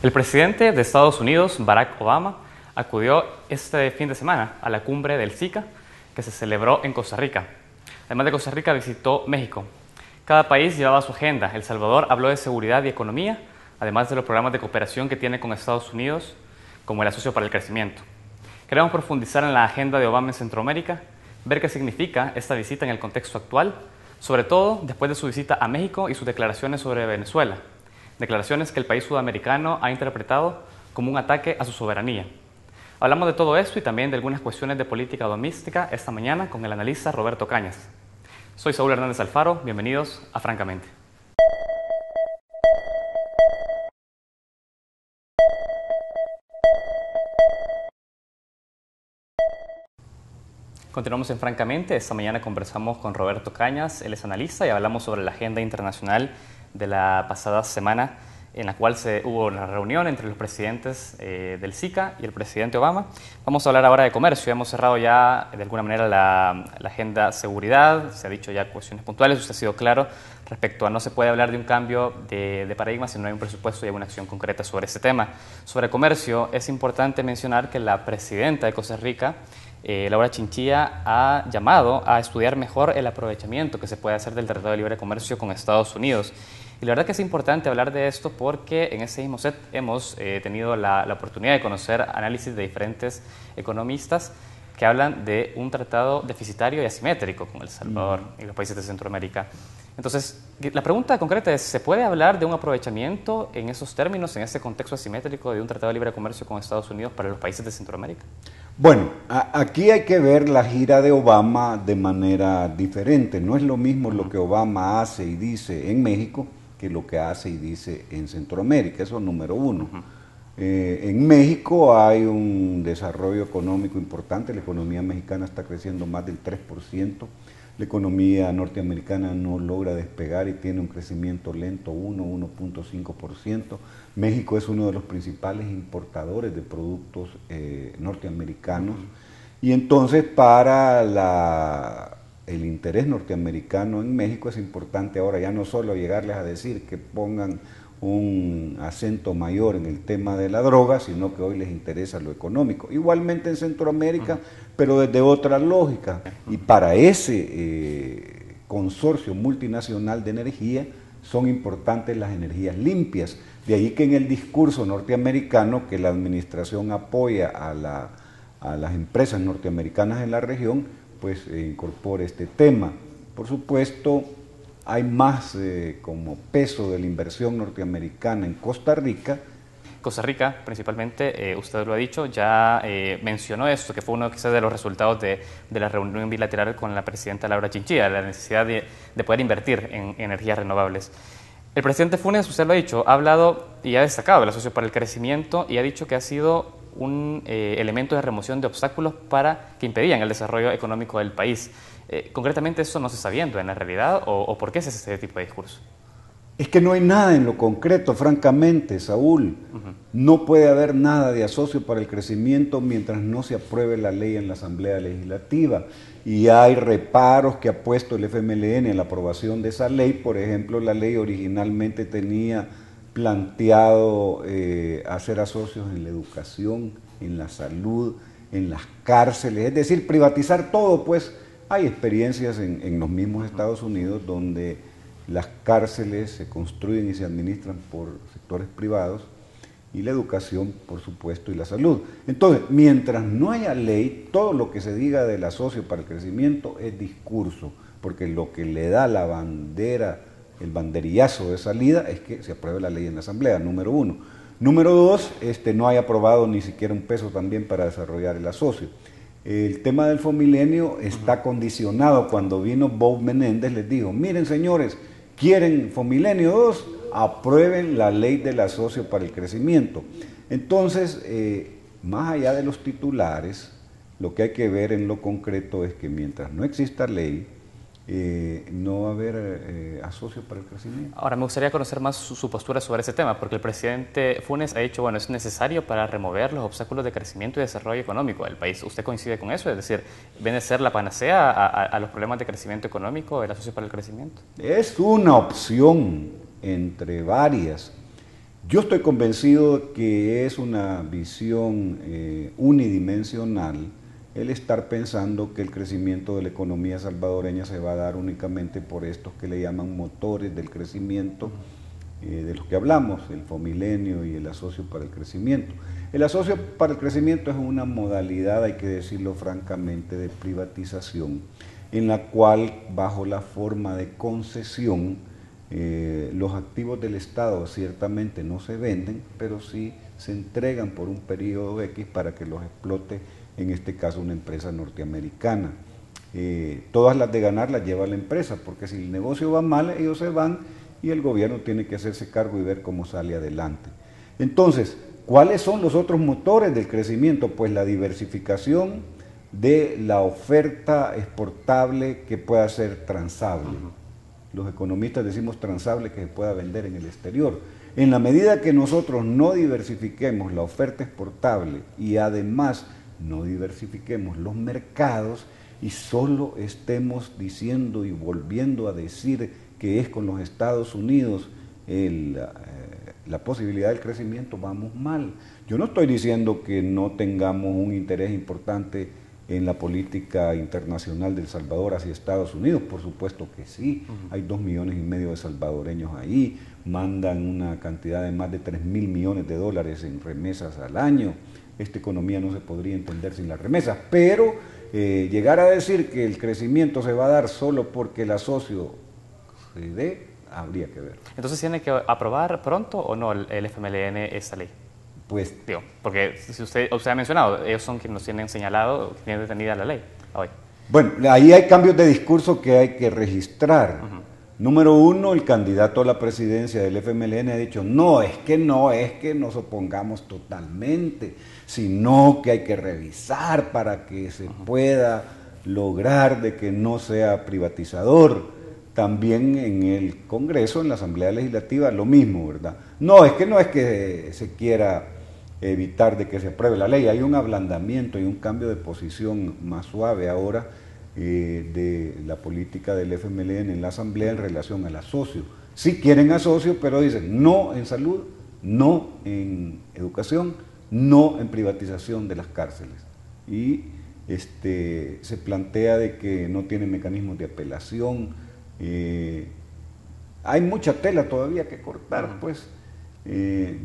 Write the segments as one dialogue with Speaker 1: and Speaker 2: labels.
Speaker 1: El presidente de Estados Unidos, Barack Obama, acudió este fin de semana a la cumbre del SICA que se celebró en Costa Rica. Además de Costa Rica, visitó México. Cada país llevaba su agenda. El Salvador habló de seguridad y economía, además de los programas de cooperación que tiene con Estados Unidos, como el Asocio para el Crecimiento. Queremos profundizar en la agenda de Obama en Centroamérica, ver qué significa esta visita en el contexto actual, sobre todo después de su visita a México y sus declaraciones sobre Venezuela. Declaraciones que el país sudamericano ha interpretado como un ataque a su soberanía. Hablamos de todo esto y también de algunas cuestiones de política doméstica esta mañana con el analista Roberto Cañas. Soy Saúl Hernández Alfaro, bienvenidos a Francamente. Continuamos en Francamente. Esta mañana conversamos con Roberto Cañas, él es analista, y hablamos sobre la agenda internacional de la pasada semana, en la cual hubo una reunión entre los presidentes del SICA y el presidente Obama. Vamos a hablar ahora de comercio. Hemos cerrado ya de alguna manera la agenda seguridad, se ha dicho ya cuestiones puntuales, usted ha sido claro respecto a no se puede hablar de un cambio de paradigma si no hay un presupuesto y hay una acción concreta sobre este tema. Sobre comercio, es importante mencionar que la presidenta de Costa Rica, Laura Chinchilla, ha llamado a estudiar mejor el aprovechamiento que se puede hacer del Tratado de Libre Comercio con Estados Unidos. Y la verdad que es importante hablar de esto porque en ese mismo set hemos tenido la oportunidad de conocer análisis de diferentes economistas que hablan de un tratado deficitario y asimétrico con El Salvador y los países de Centroamérica. Entonces, la pregunta concreta es, ¿se puede hablar de un aprovechamiento en esos términos, en ese contexto asimétrico de un tratado de libre comercio con Estados Unidos para los países de Centroamérica?
Speaker 2: Bueno, aquí hay que ver la gira de Obama de manera diferente. No es lo mismo lo que Obama hace y dice en México que lo que hace y dice en Centroamérica. Eso es número uno. En México hay un desarrollo económico importante. La economía mexicana está creciendo más del 3%. La economía norteamericana no logra despegar y tiene un crecimiento lento, 1.5%. México es uno de los principales importadores de productos norteamericanos. Y entonces para el interés norteamericano en México es importante ahora ya no solo llegarles a decir que pongan un acento mayor en el tema de la droga, sino que hoy les interesa lo económico. Igualmente en Centroamérica, pero desde otra lógica. Y para ese consorcio multinacional de energía son importantes las energías limpias. De ahí que en el discurso norteamericano que la administración apoya a las empresas norteamericanas en la región, pues incorpore este tema. Por supuesto, hay más como peso de la inversión norteamericana en Costa Rica.
Speaker 1: Costa Rica, principalmente, usted lo ha dicho, ya mencionó esto, que fue uno quizás de los resultados de la reunión bilateral con la presidenta Laura Chinchilla, la necesidad de poder invertir en energías renovables. El presidente Funes, usted lo ha dicho, ha hablado y ha destacado el Asocio para el Crecimiento y ha dicho que ha sido un elemento de remoción de obstáculos que impedían el desarrollo económico del país. Concretamente, ¿eso no se está viendo en la realidad o por qué es ese tipo de discurso?
Speaker 2: Es que no hay nada en lo concreto, francamente, Saúl. No puede haber nada de Asocio para el Crecimiento mientras no se apruebe la ley en la Asamblea Legislativa. Y hay reparos que ha puesto el FMLN en la aprobación de esa ley. Por ejemplo, la ley originalmente tenía planteado hacer asocios en la educación, en la salud, en las cárceles, es decir, privatizar todo. Pues hay experiencias en los mismos Estados Unidos donde las cárceles se construyen y se administran por sectores privados y la educación, por supuesto, y la salud. Entonces, mientras no haya ley, todo lo que se diga del Asocio para el Crecimiento es discurso, porque lo que le da la bandera, el banderillazo de salida es que se apruebe la ley en la Asamblea, número uno. Número dos, no hay aprobado ni siquiera un peso también para desarrollar el Asocio. El tema del Fomilenio está condicionado. Cuando vino Bob Menéndez les dijo, miren señores, ¿quieren Fomilenio 2? Aprueben la ley del Asocio para el Crecimiento. Entonces, más allá de los titulares, lo que hay que ver en lo concreto es que mientras no exista ley, no va a haber Asocio para el Crecimiento.
Speaker 1: Ahora, me gustaría conocer más su postura sobre ese tema, porque el presidente Funes ha dicho, bueno, es necesario para remover los obstáculos de crecimiento y desarrollo económico del país. ¿Usted coincide con eso? Es decir, ¿viene a ser la panacea a los problemas de crecimiento económico el Asocio para el Crecimiento?
Speaker 2: Es una opción entre varias. Yo estoy convencido de que es una visión unidimensional el estar pensando que el crecimiento de la economía salvadoreña se va a dar únicamente por estos que le llaman motores del crecimiento, de los que hablamos, el Fomilenio y el Asocio para el Crecimiento. El Asocio para el Crecimiento es una modalidad, hay que decirlo francamente, de privatización, en la cual, bajo la forma de concesión, los activos del Estado ciertamente no se venden, pero sí se entregan por un periodo X para que los explote, en este caso, una empresa norteamericana. Todas las de ganar las lleva la empresa, porque si el negocio va mal, ellos se van y el gobierno tiene que hacerse cargo y ver cómo sale adelante. Entonces, ¿cuáles son los otros motores del crecimiento? Pues la diversificación de la oferta exportable que pueda ser transable. Los economistas decimos transable, que se pueda vender en el exterior. En la medida que nosotros no diversifiquemos la oferta exportable y además no diversifiquemos los mercados y solo estemos diciendo y volviendo a decir que es con los Estados Unidos la posibilidad del crecimiento, vamos mal. Yo no estoy diciendo que no tengamos un interés importante en la política internacional de El Salvador hacia Estados Unidos, por supuesto que sí. Hay 2,5 millones de salvadoreños ahí, mandan una cantidad de más de 3,000 millones de dólares en remesas al año. Esta economía no se podría entender sin las remesas, pero llegar a decir que el crecimiento se va a dar solo porque el asocio se dé, habría que ver.
Speaker 1: Entonces, ¿tiene que aprobar pronto o no el FMLN esta ley?
Speaker 2: Pues,
Speaker 1: digo, porque si usted ha mencionado, ellos son quienes nos tienen señalado, que tienen detenida la ley hoy.
Speaker 2: Bueno, ahí hay cambios de discurso que hay que registrar. Número uno, el candidato a la presidencia del FMLN ha dicho, no es que nos opongamos totalmente, sino que hay que revisar para que se pueda lograr de que no sea privatizador. También en el Congreso, en la Asamblea Legislativa, lo mismo, ¿verdad? No es que se quiera evitar de que se apruebe la ley, hay un ablandamiento y un cambio de posición más suave ahora de la política del FMLN en la Asamblea en relación al asocio. Sí quieren asocio, pero dicen no en salud, no en educación, no en privatización de las cárceles. Y se plantea de que no tienen mecanismos de apelación. Hay mucha tela todavía que cortar, pues.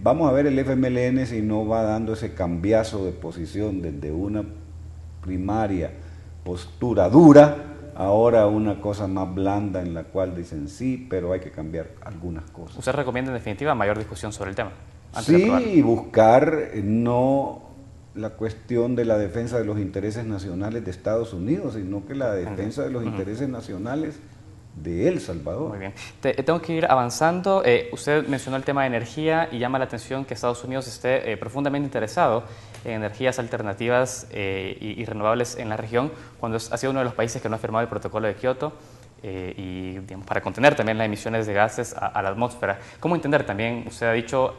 Speaker 2: Vamos a ver el FMLN si no va dando ese cambiazo de posición desde una primaria postura dura, ahora una cosa más blanda en la cual dicen sí, pero hay que cambiar algunas cosas.
Speaker 1: ¿Usted recomienda en definitiva mayor discusión sobre el tema?
Speaker 2: Sí, buscar no la cuestión de la defensa de los intereses nacionales de Estados Unidos, sino que la defensa de los intereses nacionales de El Salvador.
Speaker 1: Muy bien. Tengo que ir avanzando. Usted mencionó el tema de energía y llama la atención que Estados Unidos esté profundamente interesado en energías alternativas y renovables en la región, cuando ha sido uno de los países que no ha firmado el protocolo de Kioto y digamos, para contener también las emisiones de gases a la atmósfera. ¿Cómo entender también? Usted ha dicho,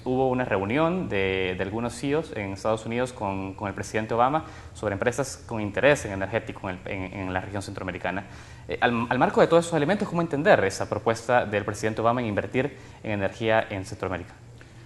Speaker 1: hubo una reunión de algunos CEOs en Estados Unidos con el presidente Obama sobre empresas con interés en energético en la región centroamericana. Al marco de todos esos elementos, ¿cómo entender esa propuesta del presidente Obama en invertir en energía en Centroamérica?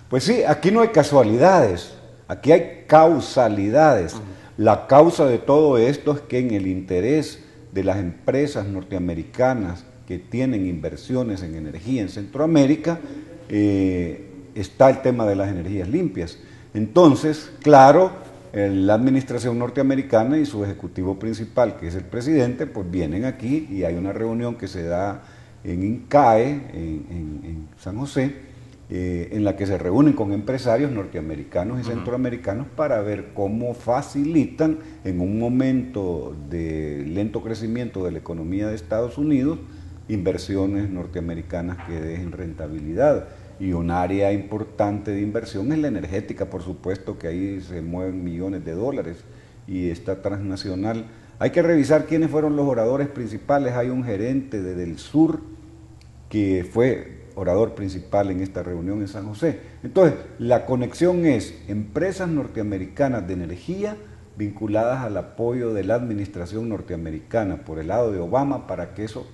Speaker 2: Pues sí, aquí no hay casualidades, aquí hay causalidades. La causa de todo esto es que en el interés de las empresas norteamericanas que tienen inversiones en energía en Centroamérica, está el tema de las energías limpias. Entonces, claro, la administración norteamericana y su ejecutivo principal, que es el presidente, pues vienen aquí y hay una reunión que se da en INCAE, en San José, en la que se reúnen con empresarios norteamericanos y centroamericanos para ver cómo facilitan en un momento de lento crecimiento de la economía de Estados Unidos inversiones norteamericanas que dejen rentabilidad. Y un área importante de inversión es la energética, por supuesto que ahí se mueven millones de dólares y esta transnacional. Hay que revisar quiénes fueron los oradores principales. Hay un gerente de Del Sur que fue orador principal en esta reunión en San José. Entonces, la conexión es empresas norteamericanas de energía vinculadas al apoyo de la administración norteamericana por el lado de Obama para que eso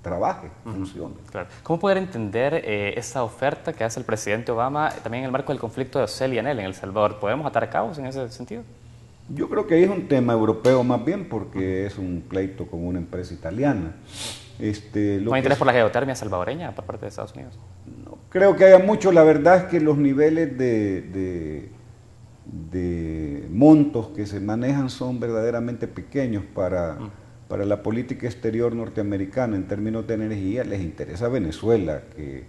Speaker 2: trabaje, funcione.
Speaker 1: Claro. ¿Cómo poder entender esa oferta que hace el presidente Obama también en el marco del conflicto de Ocel y Anel en El Salvador? ¿Podemos atar cabos en ese sentido?
Speaker 2: Yo creo que ahí es un tema europeo más bien, porque es un pleito con una empresa italiana.
Speaker 1: ¿No hay interés por la geotermia salvadoreña por parte de Estados Unidos?
Speaker 2: No creo que haya mucho. La verdad es que los niveles de montos que se manejan son verdaderamente pequeños para la política exterior norteamericana en términos de energía. Les interesa Venezuela, que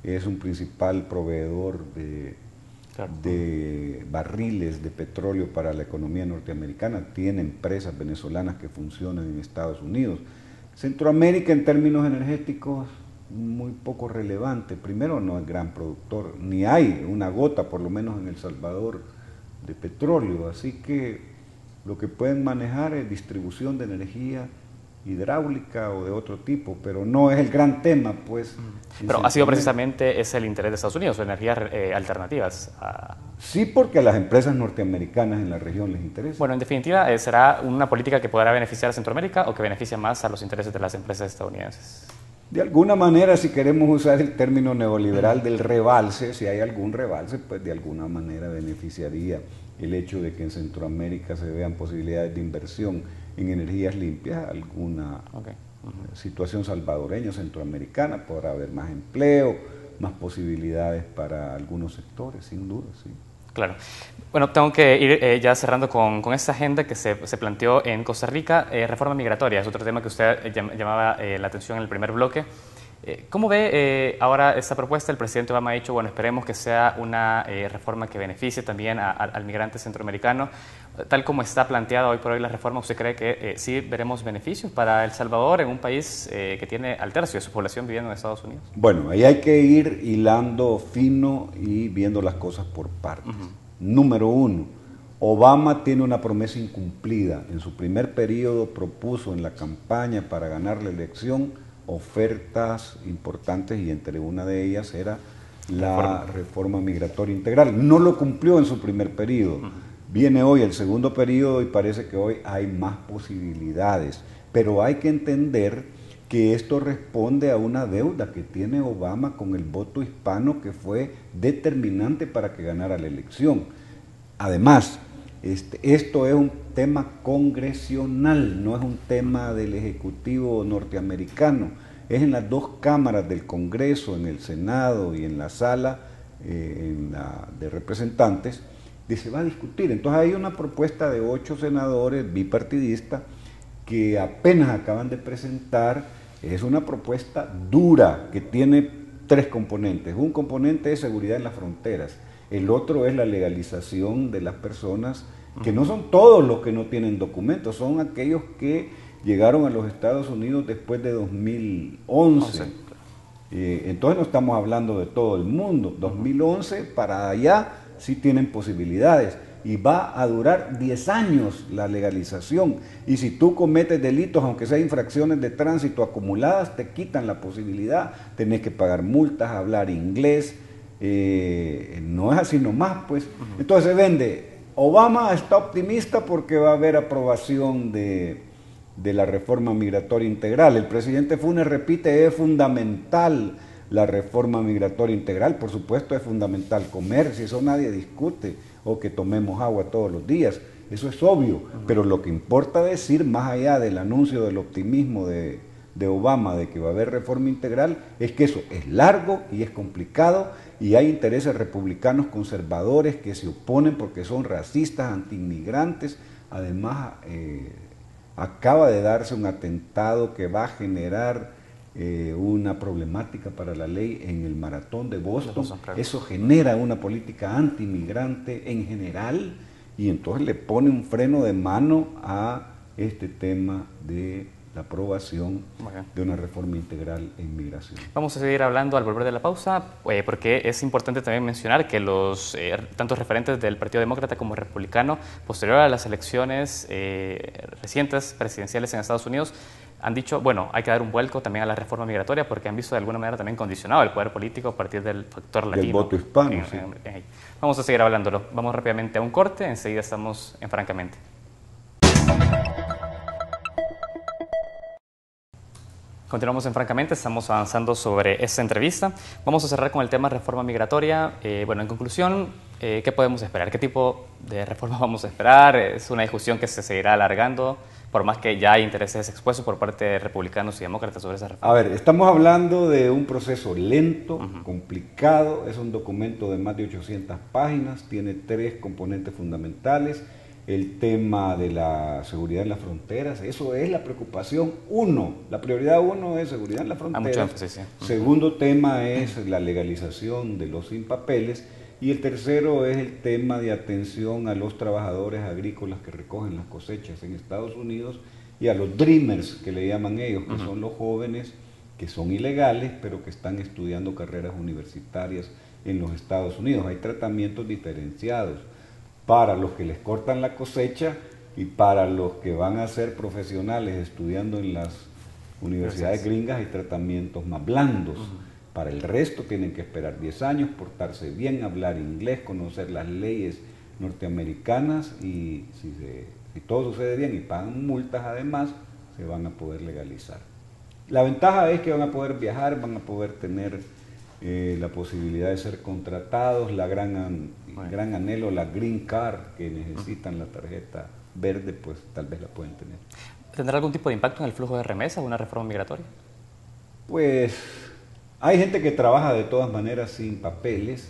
Speaker 2: es un principal proveedor de barriles de petróleo para la economía norteamericana. Tiene empresas venezolanas que funcionan en Estados Unidos. Centroamérica en términos energéticos muy poco relevante. Primero, no es gran productor, ni hay una gota, por lo menos en El Salvador, de petróleo. Así que lo que pueden manejar es distribución de energía hidráulica o de otro tipo, pero no es el gran tema, pues.
Speaker 1: Pero ha sido precisamente ese el interés de Estados Unidos, energías alternativas.
Speaker 2: Sí, porque a las empresas norteamericanas en la región les interesa.
Speaker 1: Bueno, en definitiva, ¿será una política que podrá beneficiar a Centroamérica o que beneficia más a los intereses de las empresas estadounidenses?
Speaker 2: De alguna manera, si queremos usar el término neoliberal del rebalse, si hay algún rebalse, pues de alguna manera beneficiaría el hecho de que en Centroamérica se vean posibilidades de inversión en energías limpias, alguna situación salvadoreña, centroamericana, podrá haber más empleo, más posibilidades para algunos sectores, sin duda, sí.
Speaker 1: Claro. Bueno, tengo que ir ya cerrando con esta agenda que se planteó en Costa Rica. Reforma migratoria es otro tema que usted llamaba la atención en el primer bloque. ¿Cómo ve ahora esta propuesta? El presidente Obama ha dicho, bueno, esperemos que sea una reforma que beneficie también al migrante centroamericano. Tal como está planteada hoy por hoy la reforma, ¿usted cree que sí veremos beneficios para El Salvador en un país que tiene al tercio de su población viviendo en Estados Unidos?
Speaker 2: Bueno, ahí hay que ir hilando fino y viendo las cosas por partes. Número uno, Obama tiene una promesa incumplida. En su primer periodo propuso en la campaña para ganar la elección ofertas importantes y entre una de ellas era la reforma migratoria integral. No lo cumplió en su primer periodo. Viene hoy el segundo periodo y parece que hoy hay más posibilidades, pero hay que entender que esto responde a una deuda que tiene Obama con el voto hispano que fue determinante para que ganara la elección. Además, esto es un tema congresional, no es un tema del Ejecutivo norteamericano, es en las dos cámaras del Congreso, en el Senado y en la sala de representantes, y se va a discutir. Entonces hay una propuesta de 8 senadores bipartidistas que apenas acaban de presentar. Es una propuesta dura que tiene 3 componentes. Un componente es seguridad en las fronteras, el otro es la legalización de las personas, que no son todos los que no tienen documentos, son aquellos que llegaron a los Estados Unidos después de 2011. Entonces no estamos hablando de todo el mundo. 2011 para allá sí tienen posibilidades y va a durar 10 años la legalización. Y si tú cometes delitos, aunque sean infracciones de tránsito acumuladas, te quitan la posibilidad, tenés que pagar multas, hablar inglés. No es así nomás, pues. Entonces se vende. Obama está optimista porque va a haber aprobación de la reforma migratoria integral. El presidente Funes repite, es fundamental la reforma migratoria integral. Por supuesto es fundamental comer, si eso nadie discute, o que tomemos agua todos los días, eso es obvio. Pero lo que importa decir, más allá del anuncio del optimismo de Obama de que va a haber reforma integral, es que eso es largo y es complicado y hay intereses republicanos conservadores que se oponen porque son racistas, antiinmigrantes. Además, acaba de darse un atentado que va a generar una problemática para la ley en el maratón de Boston. Eso genera una política antiinmigrante en general y entonces le pone un freno de mano a este tema de la aprobación de una reforma integral en migración.
Speaker 1: Vamos a seguir hablando al volver de la pausa, porque es importante también mencionar que los tantos referentes del Partido Demócrata como Republicano, posterior a las elecciones recientes presidenciales en Estados Unidos, han dicho, bueno, hay que dar un vuelco también a la reforma migratoria porque han visto de alguna manera también condicionado el poder político a partir del factor latino.
Speaker 2: Del voto hispano, sí.
Speaker 1: Vamos a seguir hablándolo. Vamos rápidamente a un corte, enseguida estamos en Francamente. Continuamos en Francamente, estamos avanzando sobre esta entrevista. Vamos a cerrar con el tema reforma migratoria. Bueno, en conclusión, ¿qué podemos esperar? ¿Qué tipo de reforma vamos a esperar? Es una discusión que se seguirá alargando, por más que ya hay intereses expuestos por parte de republicanos y demócratas sobre esa reforma.
Speaker 2: A ver, estamos hablando de un proceso lento, complicado, es un documento de más de 800 páginas, tiene 3 componentes fundamentales. El tema de la seguridad en las fronteras, eso es la preocupación 1, la prioridad 1 es seguridad en las fronteras.
Speaker 1: Mucho énfasis, sí.
Speaker 2: Segundo tema es la legalización de los sin papeles y el tercero es el tema de atención a los trabajadores agrícolas que recogen las cosechas en Estados Unidos y a los dreamers que le llaman ellos, que son los jóvenes que son ilegales pero que están estudiando carreras universitarias en los Estados Unidos. Hay tratamientos diferenciados para los que les cortan la cosecha y para los que van a ser profesionales estudiando en las universidades gringas hay tratamientos más blandos. Para el resto tienen que esperar 10 años, portarse bien, hablar inglés, conocer las leyes norteamericanas y si todo sucede bien y pagan multas además, se van a poder legalizar. La ventaja es que van a poder viajar, van a poder tener la posibilidad de ser contratados, la gran anhelo, la green card que necesitan, la tarjeta verde, pues tal vez la pueden tener.
Speaker 1: ¿Tendrá algún tipo de impacto en el flujo de remesas una reforma migratoria?
Speaker 2: Pues hay gente que trabaja de todas maneras sin papeles.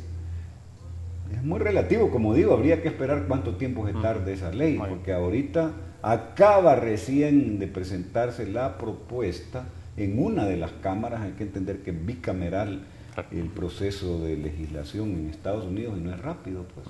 Speaker 2: Es muy relativo, como digo, habría que esperar cuánto tiempo se tarde esa ley, porque ahorita acaba recién de presentarse la propuesta en una de las cámaras, hay que entender que es bicameral el proceso de legislación en Estados Unidos y no es rápido, pues.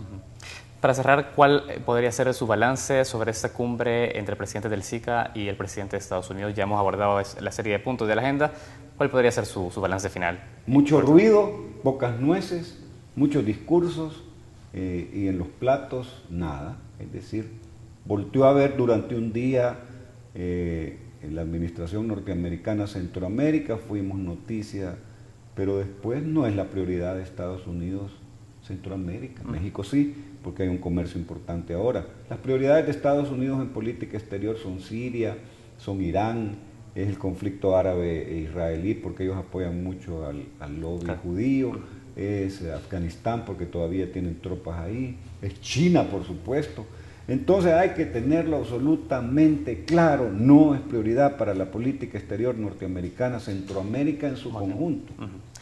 Speaker 1: Para cerrar, ¿cuál podría ser su balance sobre esta cumbre entre el presidente del SICA y el presidente de Estados Unidos? Ya hemos abordado la serie de puntos de la agenda. ¿Cuál podría ser su balance final?
Speaker 2: Mucho ruido, pocas nueces, muchos discursos y en los platos nada. Es decir, volteó a ver durante un día en la administración norteamericana Centroamérica, fuimos noticia, pero después no es la prioridad de Estados Unidos Centroamérica. México sí, porque hay un comercio importante ahora. Las prioridades de Estados Unidos en política exterior son Siria, son Irán, es el conflicto árabe e israelí porque ellos apoyan mucho al lobby judío, es Afganistán porque todavía tienen tropas ahí, es China por supuesto. Entonces hay que tenerlo absolutamente claro, no es prioridad para la política exterior norteamericana, Centroamérica en su conjunto.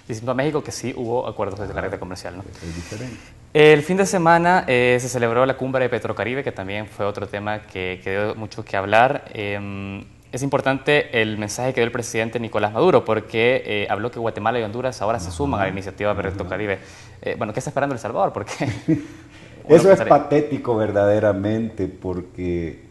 Speaker 1: Distinto a México, que sí hubo acuerdos de la red comercial, ¿no?
Speaker 2: Es diferente.
Speaker 1: El fin de semana se celebró la cumbre de Petrocaribe, que también fue otro tema que dio mucho que hablar. Es importante el mensaje que dio el presidente Nicolás Maduro, porque habló que Guatemala y Honduras ahora se suman a la iniciativa Petrocaribe. Bueno, ¿qué está esperando El Salvador? Porque
Speaker 2: eso es patético verdaderamente, porque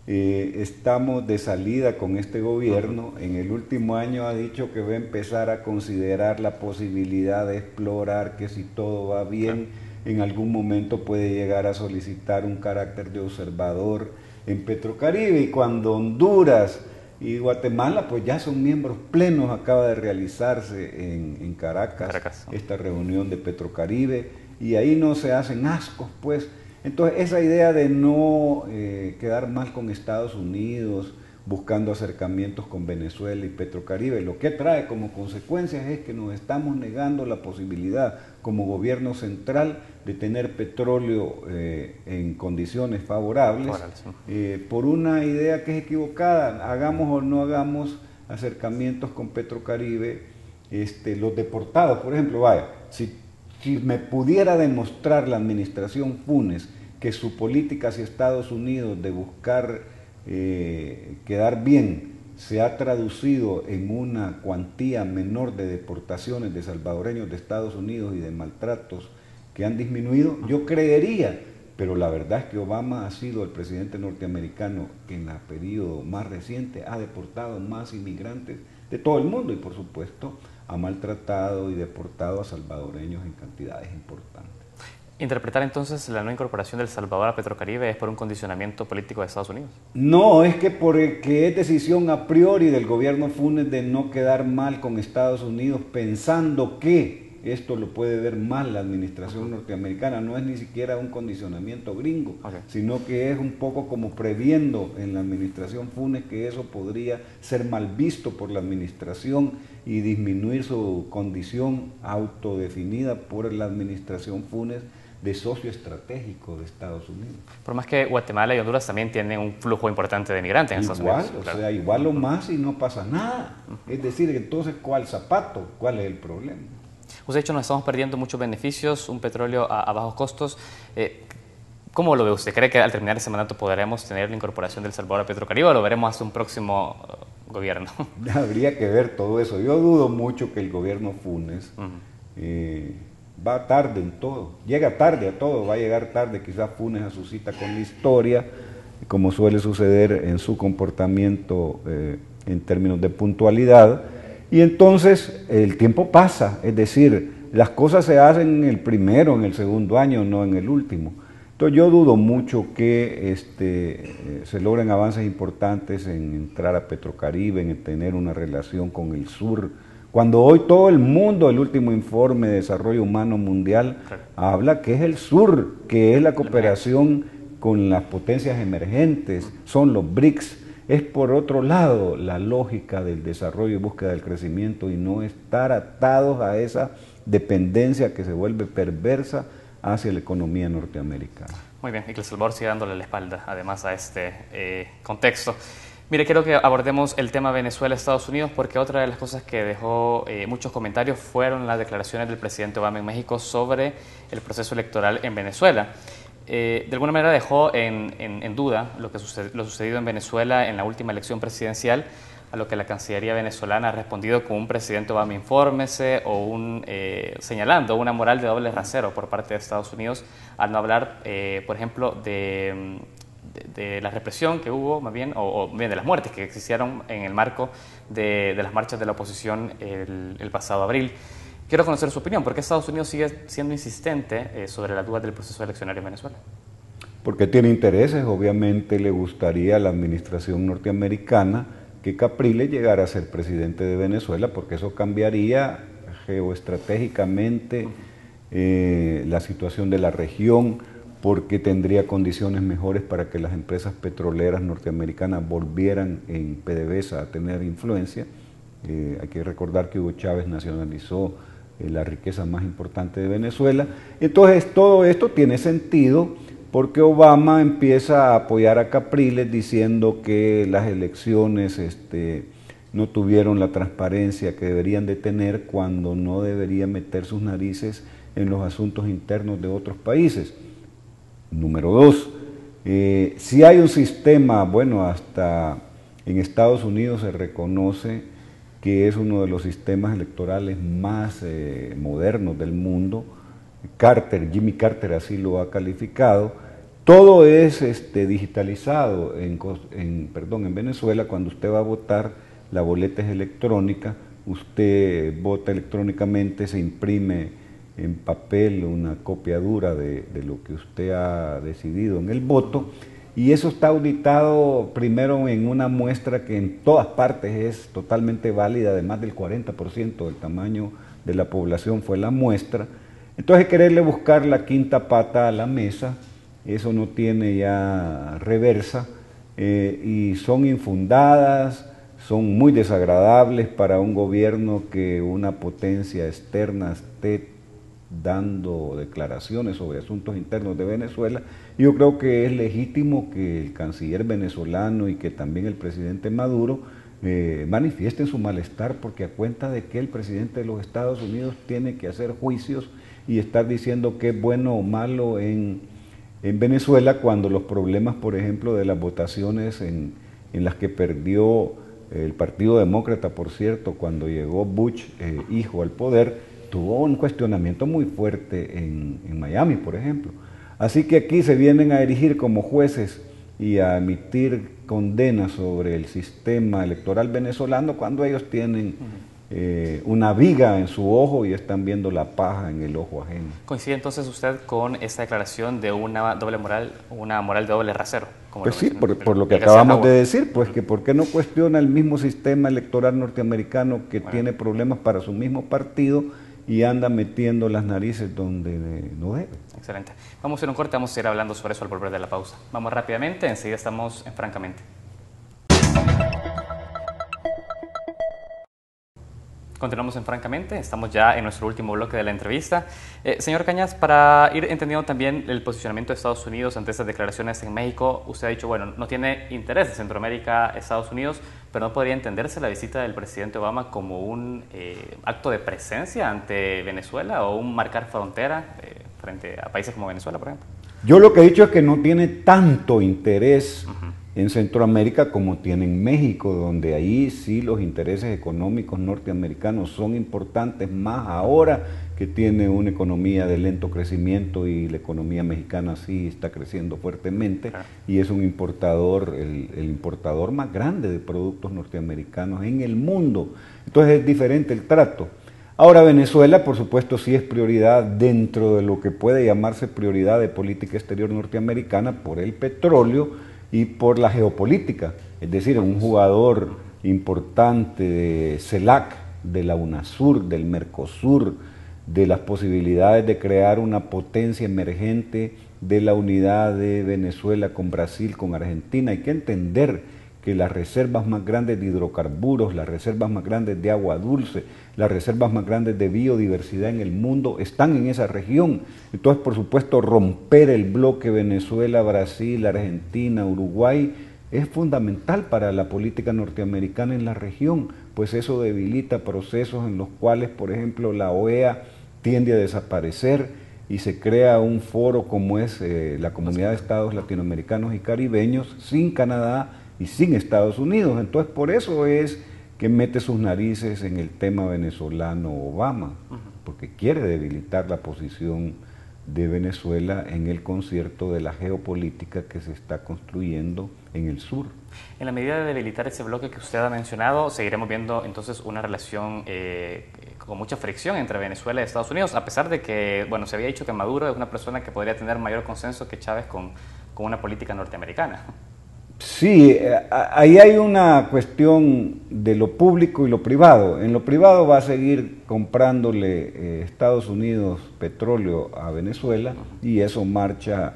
Speaker 2: estamos de salida con este gobierno. En el último año ha dicho que va a empezar a considerar la posibilidad de explorar que si todo va bien, en algún momento puede llegar a solicitar un carácter de observador en Petrocaribe, y cuando Honduras y Guatemala pues ya son miembros plenos, acaba de realizarse en Caracas, esta reunión de Petrocaribe, y ahí no se hacen ascos pues. Entonces esa idea de no quedar mal con Estados Unidos, buscando acercamientos con Venezuela y Petrocaribe, lo que trae como consecuencias es que nos estamos negando la posibilidad como gobierno central de tener petróleo en condiciones favorables, por una idea que es equivocada. Hagamos o no hagamos acercamientos con Petrocaribe, los deportados, por ejemplo, si me pudiera demostrar la administración Funes que su política hacia Estados Unidos de buscar quedar bien se ha traducido en una cuantía menor de deportaciones de salvadoreños de Estados Unidos y de maltratos que han disminuido, yo creería, pero la verdad es que Obama ha sido el presidente norteamericano que en el periodo más reciente ha deportado más inmigrantes de todo el mundo y por supuesto ha maltratado y deportado a salvadoreños en cantidades importantes.
Speaker 1: ¿Interpretar entonces la no incorporación del Salvador a Petrocaribe es por un condicionamiento político de Estados Unidos?
Speaker 2: No, es que porque es decisión a priori del gobierno Funes de no quedar mal con Estados Unidos, pensando que esto lo puede ver mal la administración norteamericana, no es ni siquiera un condicionamiento gringo, sino que es un poco como previendo en la administración Funes que eso podría ser mal visto por la administración y disminuir su condición autodefinida por la administración Funes de socio estratégico de Estados Unidos.
Speaker 1: Por más que Guatemala y Honduras también tienen un flujo importante de migrantes en Estados Unidos.
Speaker 2: O sea, igual o más y no pasa nada. Es decir, entonces, ¿cuál zapato? ¿Cuál es el problema?
Speaker 1: Usted ha dicho, nos estamos perdiendo muchos beneficios, un petróleo a bajos costos. ¿Cómo lo ve usted? ¿Cree que al terminar ese mandato podremos tener la incorporación del Salvador a Petrocaribe o lo veremos hasta un próximo gobierno?
Speaker 2: Habría que ver todo eso. Yo dudo mucho que el gobierno Funes va tarde en todo. Llega tarde a todo, va a llegar tarde quizás Funes a su cita con la historia, como suele suceder en su comportamiento en términos de puntualidad. Y entonces el tiempo pasa, es decir, las cosas se hacen en el primero, en el segundo año, no en el último. Entonces yo dudo mucho que se logren avances importantes en entrar a Petrocaribe, en tener una relación con el sur, cuando hoy todo el mundo, el último informe de desarrollo humano mundial, habla que es el sur, que es la cooperación con las potencias emergentes, son los BRICS. Es por otro lado la lógica del desarrollo y búsqueda del crecimiento y no estar atados a esa dependencia que se vuelve perversa hacia la economía norteamericana.
Speaker 1: Muy bien, y que El Salvador siga dándole la espalda además a este contexto. Mire, quiero que abordemos el tema Venezuela-Estados Unidos porque otra de las cosas que dejó muchos comentarios fueron las declaraciones del presidente Obama en México sobre el proceso electoral en Venezuela. De alguna manera dejó en duda lo sucedido en Venezuela en la última elección presidencial, a lo que la Cancillería venezolana ha respondido con un presidente Obama infórmese o señalando una moral de doble rasero por parte de Estados Unidos al no hablar, por ejemplo, de la represión que hubo, más bien, o bien de las muertes que existieron en el marco de las marchas de la oposición el pasado abril. Quiero conocer su opinión. ¿Por qué Estados Unidos sigue siendo insistente sobre las dudas del proceso eleccionario en Venezuela?
Speaker 2: Porque tiene intereses. Obviamente le gustaría a la administración norteamericana que Capriles llegara a ser presidente de Venezuela, porque eso cambiaría geoestratégicamente la situación de la región, porque tendría condiciones mejores para que las empresas petroleras norteamericanas volvieran en PDVSA a tener influencia. Hay que recordar que Hugo Chávez nacionalizó la riqueza más importante de Venezuela. Entonces todo esto tiene sentido porque Obama empieza a apoyar a Capriles diciendo que las elecciones no tuvieron la transparencia que deberían de tener cuando no debería meter sus narices en los asuntos internos de otros países. Número dos, si hay un sistema, bueno, hasta en Estados Unidos se reconoce que es uno de los sistemas electorales más modernos del mundo. Jimmy Carter así lo ha calificado. Todo es digitalizado en Venezuela. Cuando usted va a votar, la boleta es electrónica, usted vota electrónicamente, se imprime en papel una copia dura de lo que usted ha decidido en el voto, y eso está auditado primero en una muestra que en todas partes es totalmente válida, de más del 40% del tamaño de la población fue la muestra. Entonces quererle buscar la quinta pata a la mesa, eso no tiene ya reversa, y son infundadas, son muy desagradables para un gobierno que una potencia externa esté dando declaraciones sobre asuntos internos de Venezuela. Yo creo que es legítimo que el canciller venezolano y que también el presidente Maduro manifiesten su malestar, porque a cuenta de que el presidente de los Estados Unidos tiene que hacer juicios y estar diciendo qué es bueno o malo en Venezuela, cuando los problemas, por ejemplo, de las votaciones en las que perdió el Partido Demócrata, por cierto, cuando llegó Bush, hijo, al poder, tuvo un cuestionamiento muy fuerte en Miami, por ejemplo. Así que aquí se vienen a erigir como jueces y a emitir condenas sobre el sistema electoral venezolano cuando ellos tienen una viga en su ojo y están viendo la paja en el ojo ajeno.
Speaker 1: ¿Coincide entonces usted con esta declaración de una doble moral, una moral de doble rasero?
Speaker 2: Pues sí, por lo que acabamos de decir, pues que ¿por qué no cuestiona el mismo sistema electoral norteamericano que tiene problemas para su mismo partido y anda metiendo las narices donde no debe.
Speaker 1: Excelente. Vamos a ir a un corte, vamos a ir hablando sobre eso al volver de la pausa. Vamos rápidamente, enseguida estamos en Francamente. Continuamos en Francamente, estamos ya en nuestro último bloque de la entrevista. Señor Cañas, para ir entendiendo también el posicionamiento de Estados Unidos ante estas declaraciones en México, usted ha dicho, bueno, no tiene interés de Centroamérica, Estados Unidos, pero ¿no podría entenderse la visita del presidente Obama como un acto de presencia ante Venezuela o un marcar frontera frente a países como Venezuela, por ejemplo?
Speaker 2: Yo lo que he dicho es que no tiene tanto interés en Centroamérica como tiene en México, donde ahí sí los intereses económicos norteamericanos son importantes, más ahora que tiene una economía de lento crecimiento y la economía mexicana sí está creciendo fuertemente y es un importador, el importador más grande de productos norteamericanos en el mundo. Entonces es diferente el trato. Ahora Venezuela, por supuesto, sí es prioridad dentro de lo que puede llamarse prioridad de política exterior norteamericana por el petróleo y por la geopolítica, es decir, un jugador importante de CELAC, de la UNASUR, del Mercosur, de las posibilidades de crear una potencia emergente de la unidad de Venezuela con Brasil, con Argentina. Hay que entender que las reservas más grandes de hidrocarburos, las reservas más grandes de agua dulce, las reservas más grandes de biodiversidad en el mundo están en esa región. Entonces, por supuesto, romper el bloque Venezuela, Brasil, Argentina, Uruguay es fundamental para la política norteamericana en la región, pues eso debilita procesos en los cuales, por ejemplo, la OEA tiende a desaparecer y se crea un foro como es la Comunidad de Estados Latinoamericanos y Caribeños sin Canadá y sin Estados Unidos. Entonces, por eso es que mete sus narices en el tema venezolano Obama, porque quiere debilitar la posición de Venezuela en el concierto de la geopolítica que se está construyendo en el sur.
Speaker 1: En la medida de debilitar ese bloque que usted ha mencionado, seguiremos viendo entonces una relación con mucha fricción entre Venezuela y Estados Unidos, a pesar de que, bueno, se había dicho que Maduro es una persona que podría tener mayor consenso que Chávez con una política norteamericana.
Speaker 2: Sí, ahí hay una cuestión de lo público y lo privado. En lo privado va a seguir comprándole Estados Unidos petróleo a Venezuela y eso marcha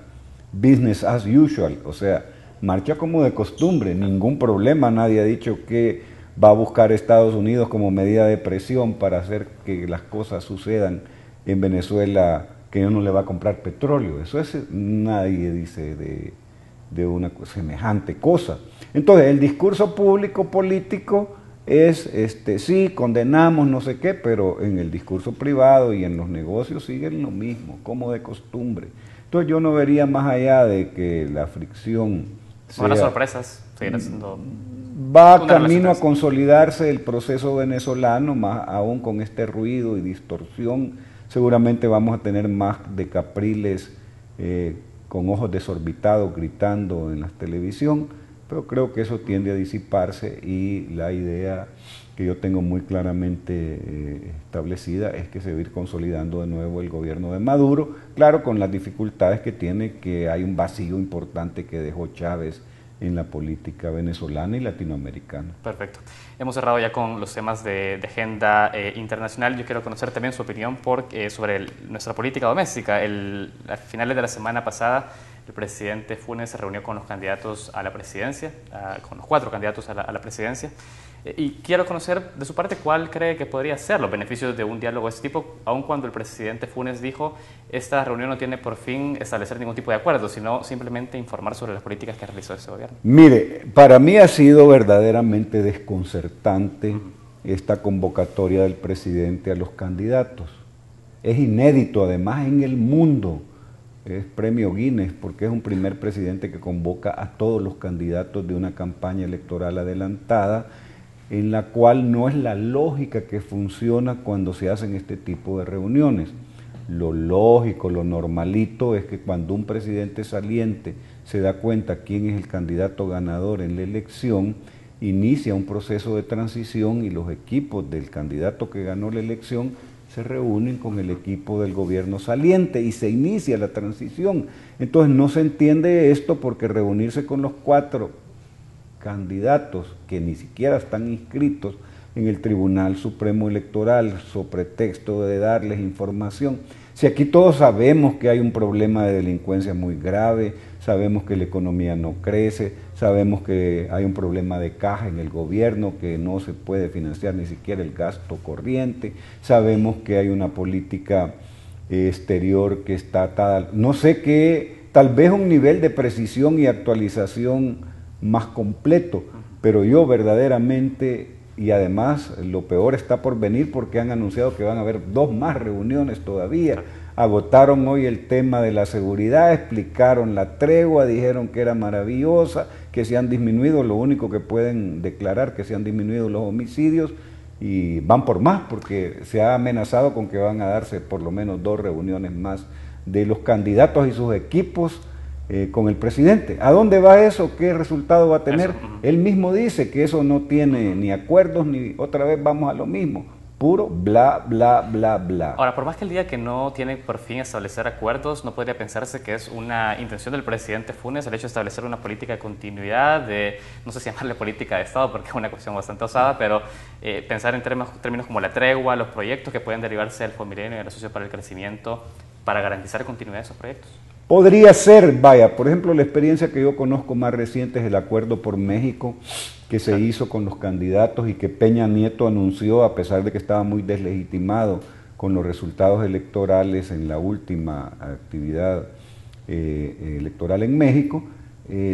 Speaker 2: business as usual, o sea, marcha como de costumbre, ningún problema, nadie ha dicho que va a buscar Estados Unidos como medida de presión para hacer que las cosas sucedan en Venezuela, que no le va a comprar petróleo, eso es, nadie dice de una semejante cosa. Entonces, el discurso público político es, sí, condenamos no sé qué, pero en el discurso privado y en los negocios siguen lo mismo, como de costumbre. Entonces, yo no vería más allá de que la fricción sea...
Speaker 1: Buenas sorpresas, seguirá siendo...
Speaker 2: Va camino a consolidarse el proceso venezolano, más aún con este ruido y distorsión, seguramente vamos a tener más de Capriles con ojos desorbitados gritando en la televisión, pero creo que eso tiende a disiparse y la idea que yo tengo muy claramente establecida es que se va a ir consolidando de nuevo el gobierno de Maduro, claro, con las dificultades que tiene, que hay un vacío importante que dejó Chávez en la política venezolana y latinoamericana.
Speaker 1: Perfecto. Hemos cerrado ya con los temas de agenda internacional. Yo quiero conocer también su opinión sobre nuestra política doméstica. A finales de la semana pasada, el presidente Funes se reunió con los candidatos a la presidencia, con los 4 candidatos a la presidencia. Y quiero conocer de su parte cuál cree que podría ser los beneficios de un diálogo de este tipo, aun cuando el presidente Funes dijo esta reunión no tiene por fin establecer ningún tipo de acuerdo, sino simplemente informar sobre las políticas que realizó este gobierno.
Speaker 2: Mire, para mí ha sido verdaderamente desconcertante esta convocatoria del presidente a los candidatos. Es inédito además en el mundo, es premio Guinness porque es un primer presidente que convoca a todos los candidatos de una campaña electoral adelantada, en la cual no es la lógica que funciona cuando se hacen este tipo de reuniones. Lo lógico, lo normalito es que cuando un presidente saliente se da cuenta quién es el candidato ganador en la elección, inicia un proceso de transición y los equipos del candidato que ganó la elección se reúnen con el equipo del gobierno saliente y se inicia la transición. Entonces no se entiende esto porque reunirse con los 4 candidatos que ni siquiera están inscritos en el Tribunal Supremo Electoral, sobre pretexto de darles información. Si aquí todos sabemos que hay un problema de delincuencia muy grave, sabemos que la economía no crece, sabemos que hay un problema de caja en el gobierno, que no se puede financiar ni siquiera el gasto corriente, sabemos que hay una política exterior que está atada, no sé qué, tal vez un nivel de precisión y actualización más completo, pero yo verdaderamente, y además lo peor está por venir porque han anunciado que van a haber 2 más reuniones todavía. Agotaron hoy el tema de la seguridad, explicaron la tregua, dijeron que era maravillosa, que se han disminuido, lo único que pueden declarar que se han disminuido los homicidios, y van por más porque se ha amenazado con que van a darse por lo menos 2 reuniones más de los candidatos y sus equipos con el presidente. ¿A dónde va eso? ¿Qué resultado va a tener? Él mismo dice que eso no tiene ni acuerdos, ni otra vez vamos a lo mismo. Puro bla, bla, bla, bla.
Speaker 1: Ahora, por más que él diga que no tiene por fin establecer acuerdos, no podría pensarse que es una intención del presidente Funes el hecho de establecer una política de continuidad, de, no sé si llamarle política de Estado porque es una cuestión bastante osada, pero pensar en términos como la tregua, los proyectos que pueden derivarse del FOMIRENIO y del Asocio para el Crecimiento para garantizar continuidad de esos proyectos.
Speaker 2: Podría ser, vaya, por ejemplo, la experiencia que yo conozco más reciente es el Acuerdo por México que se hizo con los candidatos y que Peña Nieto anunció, a pesar de que estaba muy deslegitimado con los resultados electorales en la última actividad electoral en México,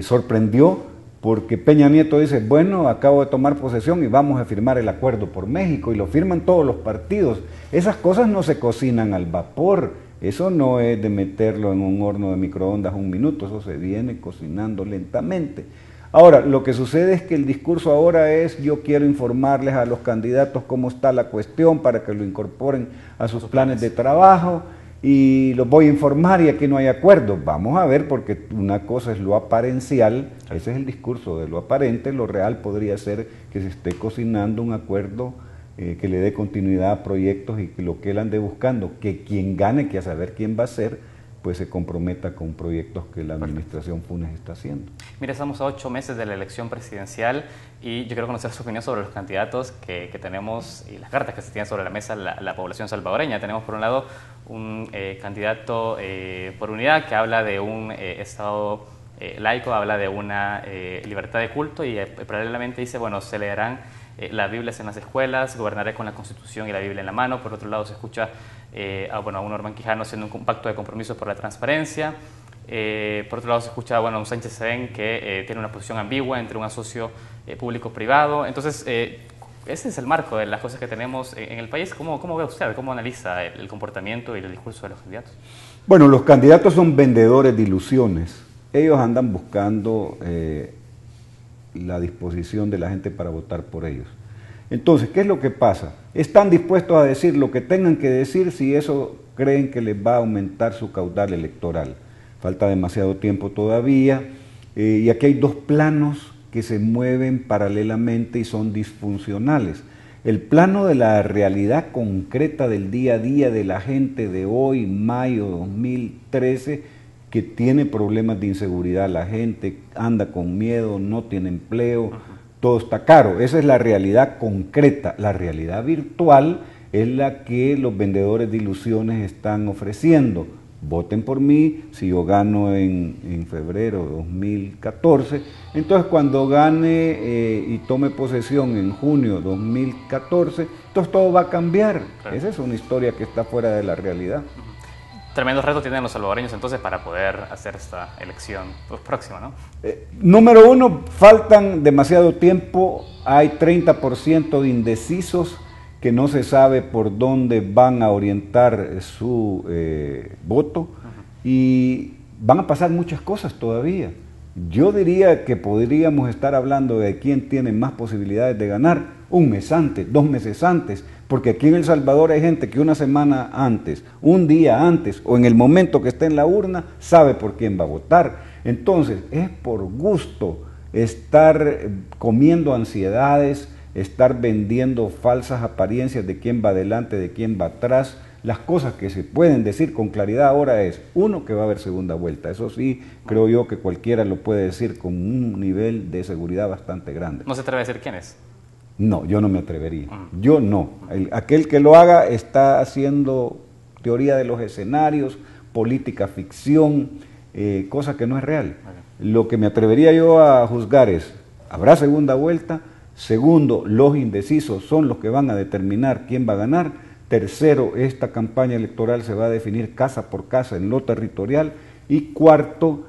Speaker 2: sorprendió porque Peña Nieto dice, bueno, acabo de tomar posesión y vamos a firmar el Acuerdo por México, y lo firman todos los partidos. Esas cosas no se cocinan al vapor. Eso no es de meterlo en un horno de microondas 1 minuto, eso se viene cocinando lentamente. Ahora, lo que sucede es que el discurso ahora es, yo quiero informarles a los candidatos cómo está la cuestión para que lo incorporen a sus planes de trabajo, y los voy a informar y aquí no hay acuerdo. Vamos a ver, porque una cosa es lo aparencial, ese es el discurso de lo aparente, lo real podría ser que se esté cocinando un acuerdo que le dé continuidad a proyectos y que lo que él ande buscando, que quien gane, que a saber quién va a ser, pues se comprometa con proyectos que la administración Funes está haciendo.
Speaker 1: Mira, estamos a 8 meses de la elección presidencial y yo quiero conocer su opinión sobre los candidatos que tenemos y las cartas que se tienen sobre la mesa la población salvadoreña. Tenemos por un lado un candidato por unidad que habla de un Estado laico, habla de una libertad de culto y paralelamente dice, bueno, se leerán las Biblias en las escuelas, gobernaré con la Constitución y la Biblia en la mano. Por otro lado se escucha a un Orban Quijano haciendo un pacto de compromiso por la transparencia. Por otro lado se escucha a un Sánchez Serén que tiene una posición ambigua entre un asocio público-privado. Entonces, ese es el marco de las cosas que tenemos en el país. ¿Cómo ve usted? ¿Cómo analiza el comportamiento y el discurso de los candidatos?
Speaker 2: Bueno, los candidatos son vendedores de ilusiones. Ellos andan buscando la disposición de la gente para votar por ellos. Entonces, ¿qué es lo que pasa? Están dispuestos a decir lo que tengan que decir si eso creen que les va a aumentar su caudal electoral. Falta demasiado tiempo todavía, y aquí hay 2 planos que se mueven paralelamente y son disfuncionales. El plano de la realidad concreta del día a día de la gente de hoy, mayo 2013, que tiene problemas de inseguridad, la gente anda con miedo, no tiene empleo, todo está caro. Esa es la realidad concreta. La realidad virtual es la que los vendedores de ilusiones están ofreciendo. Voten por mí, si yo gano en febrero de 2014, entonces cuando gane y tome posesión en junio de 2014, entonces todo va a cambiar. Claro. Esa es una historia que está fuera de la realidad.
Speaker 1: Tremendo reto tienen los salvadoreños entonces para poder hacer esta elección próxima, ¿no?
Speaker 2: Número 1, faltan demasiado tiempo, hay 30% de indecisos que no se sabe por dónde van a orientar su voto, y van a pasar muchas cosas todavía. Yo diría que podríamos estar hablando de quién tiene más posibilidades de ganar 1 mes antes, 2 meses antes, porque aquí en El Salvador hay gente que 1 semana antes, 1 día antes o en el momento que esté en la urna sabe por quién va a votar. Entonces es por gusto estar comiendo ansiedades, estar vendiendo falsas apariencias de quién va adelante, de quién va atrás. Las cosas que se pueden decir con claridad ahora es, 1, que va a haber segunda vuelta. Eso sí, creo yo que cualquiera lo puede decir con un nivel de seguridad bastante grande.
Speaker 1: ¿No se atreve a decir quién es?
Speaker 2: No, yo no me atrevería. Yo no. Aquel que lo haga está haciendo teoría de los escenarios, política ficción, cosa que no es real. Lo que me atrevería yo a juzgar es, ¿habrá segunda vuelta? Segundo, los indecisos son los que van a determinar quién va a ganar. Tercero, esta campaña electoral se va a definir casa por casa en lo territorial. Y cuarto,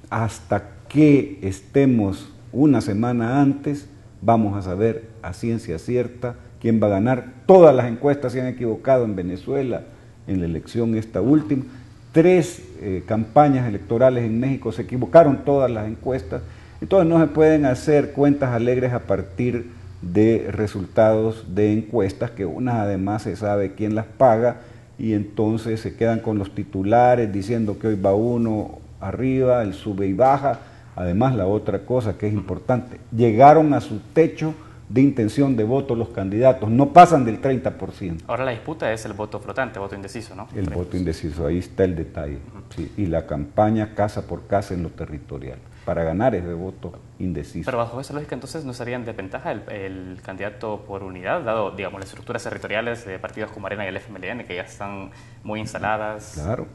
Speaker 2: hasta que estemos una semana antes, vamos a saber a ciencia cierta quién va a ganar. Todas las encuestas se han equivocado en Venezuela, en la elección esta última. 3 campañas electorales en México se equivocaron todas las encuestas. Entonces no se pueden hacer cuentas alegres a partir de resultados de encuestas, que unas además se sabe quién las paga, y entonces se quedan con los titulares diciendo que hoy va uno arriba, el sube y baja. Además, la otra cosa que es importante, llegaron a su techo de intención de voto los candidatos, no pasan del 30%.
Speaker 1: Ahora la disputa es el voto flotante, voto indeciso, ¿no?
Speaker 2: El voto indeciso, ahí está el detalle. Sí, y la campaña casa por casa en lo territorial, para ganar ese voto indeciso.
Speaker 1: Pero bajo esa lógica, entonces, ¿no estaría en desventaja el candidato por unidad, dado, digamos, las estructuras territoriales de partidos como Arena y el FMLN, que ya están muy instaladas?
Speaker 2: Claro.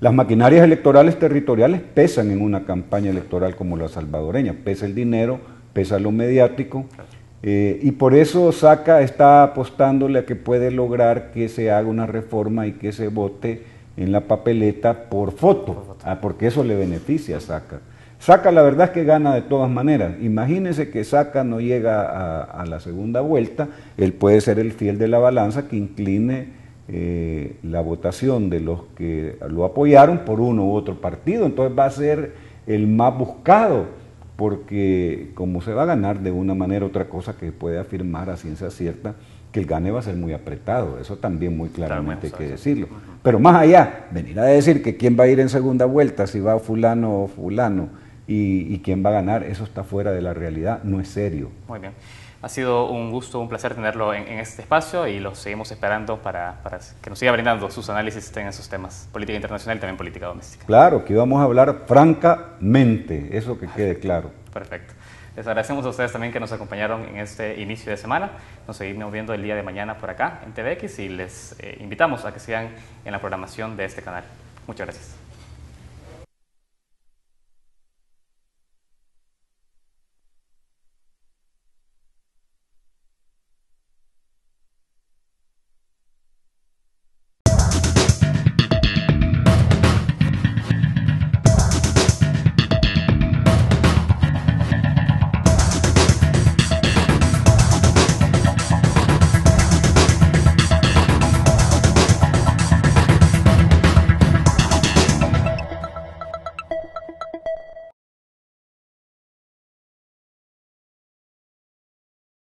Speaker 2: Las maquinarias electorales territoriales pesan en una campaña electoral como la salvadoreña. Pesa el dinero, pesa lo mediático. Claro. Y por eso Saca está apostándole a que puede lograr que se haga una reforma y que se vote en la papeleta por foto, porque eso le beneficia a Saca. Saca, la verdad es que gana de todas maneras. Imagínense que Saca no llega a la segunda vuelta, él puede ser el fiel de la balanza que incline la votación de los que lo apoyaron por uno u otro partido. Entonces va a ser el más buscado, porque como se va a ganar de una manera u otra cosa que puede afirmar a ciencia cierta, que el gane va a ser muy apretado, eso también muy claramente hay que decirlo. Pero más allá, venir a decir que quién va a ir en segunda vuelta, si va fulano o fulano, y quién va a ganar, eso está fuera de la realidad, no es serio.
Speaker 1: Muy bien. Ha sido un gusto, un placer tenerlo en este espacio y lo seguimos esperando para que nos siga brindando sus análisis en esos temas, política internacional y también política doméstica.
Speaker 2: Claro, que vamos a hablar francamente, eso que quede claro.
Speaker 1: Perfecto. Les agradecemos a ustedes también que nos acompañaron en este inicio de semana. Nos seguimos viendo el día de mañana por acá en TVX y les invitamos a que sigan en la programación de este canal. Muchas gracias.